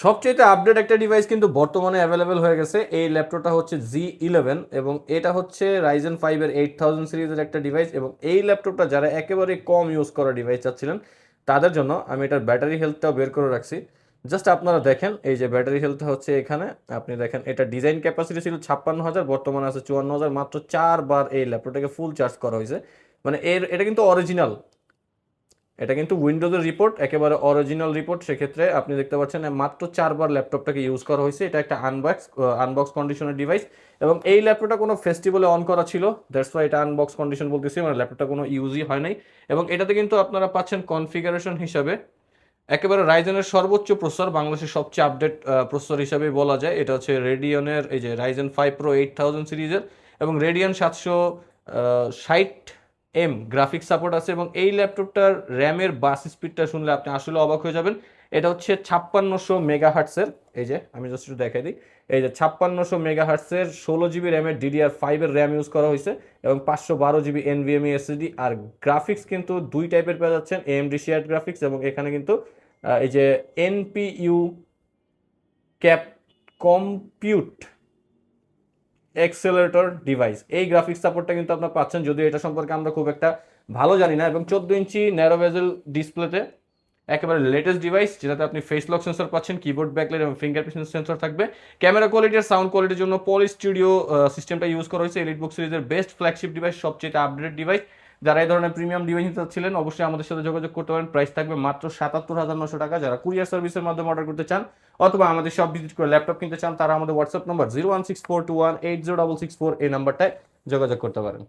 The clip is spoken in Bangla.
সবচেয়ে আপডেট একটা ডিভাইস কিন্তু বর্তমানে অ্যাভেলেবেল হয়ে গেছে। এই ল্যাপটপটা হচ্ছে Z11 এবং এটা হচ্ছে রাইজেন 5 এর 8000 সিরিজের একটা ডিভাইস। এবং এই ল্যাপটপটা যারা একেবারে কম ইউজ করা ডিভাইস চাচ্ছিলেন তাদের জন্য আমি এটার ব্যাটারি হেলথটাও বের করে রাখছি। জাস্ট আপনারা দেখেন, এই যে ব্যাটারি হেলথটা হচ্ছে এখানে, আপনি দেখেন এটা ডিজাইন ক্যাপাসিটি ছিল 56,000, বর্তমানে আছে 54,000। মাত্র 4 বার এই ল্যাপটপটাকে ফুল চার্জ করা হয়েছে। মানে এটা কিন্তু অরিজিনাল, এটা কিন্তু উইন্ডোজের রিপোর্ট, একেবারে অরিজিনাল রিপোর্ট। সেক্ষেত্রে আপনি দেখতে পাচ্ছেন মাত্র 4 বার ল্যাপটপটাকে ইউজ করা হয়েছে। এটা একটা আনবক্স কন্ডিশনের ডিভাইস এবং এই ল্যাপটপটা কোনো ফেস্টিভ্যালে অন করা ছিল, দ্যাটস ওয়াই এটা আনবক্স কন্ডিশন বলতেছি, মানে ল্যাপটপটা কোনো ইউজই হয় নাই। এবং এটাতে কিন্তু আপনারা পাচ্ছেন কনফিগারেশন হিসাবে একেবারে রাইজেনের সর্বোচ্চ প্রসেসর, বাংলাদেশের সবচেয়ে আপডেট প্রসেসর হিসাবে বলা যায়। এটা হচ্ছে রেডিয়নের এই যে রাইজেন 5 প্রো 8000 সিরিজের এবং রেডিয়ন 760 এম গ্রাফিক্স সাপোর্ট আছে। এবং এই ল্যাপটপটার র্যামের বাস স্পিডটা শুনলে আপনি আসলে অবাক হয়ে যাবেন। এটা হচ্ছে 5600 মেগা হার্টসের, এই যে আমি জাস্ট একটু দেখাই দিই, এই যে 5600 মেগা হার্টসের 16 জিবি র্যামের DDR5 এর র্যাম ইউজ করা হয়েছে এবং 512 জিবি NVMe SSD। আর গ্রাফিক্স কিন্তু দুই টাইপের পেয়ে যাচ্ছেন, AMD শেয়ার্ড গ্রাফিক্স এবং এখানে কিন্তু এই যে NPU cap compute accelerator device, এই গ্রাফিক্স সাপোর্টটা কিন্তু আপনারা পাচ্ছেন, যদিও এটা সম্পর্কে আমরা খুব একটা ভালো জানি না। এবং 14 ইঞ্চি ন্যারো বেজেল ডিসপ্লেতে একেবারে লেটেস্ট ডিভাইস, যেটাতে আপনি ফেস লক সেন্সর পাচ্ছেন, কিবোর্ড ব্যাকলাইট এবং ফিঙ্গারপ্রিন্ট সেন্সর থাকবে। ক্যামেরা কোয়ালিটি আর সাউন্ড কোয়ালিটির জন্য পলি স্টুডিও সিস্টেমটা ইউজ করা হয়েছে। এলিটবুক সিরিজের বেস্ট ফ্ল্যাগশিপ ডিভাইস, সবচেয়ে আপডেট ডিভাইস। যারা এই ধরনের প্রিমিয়াম ডিভাইস নিতে চাচ্ছিলেন অবশ্যই আমাদের সাথে যোগাযোগ করতে পারেন। প্রাইস থাকবে মাত্র 77,900 টাকা। যারা কুরিয়ার সার্ভিসের মাধ্যমে অর্ডার করতে চান অথবা আমাদের সব ভিজিট করে ল্যাপটপ কিনতে চান, তারা আমাদের হোয়াটসঅ্যাপ নম্বর 0164218066 এই নাম্বারটায় যোগাযোগ করতে পারেন।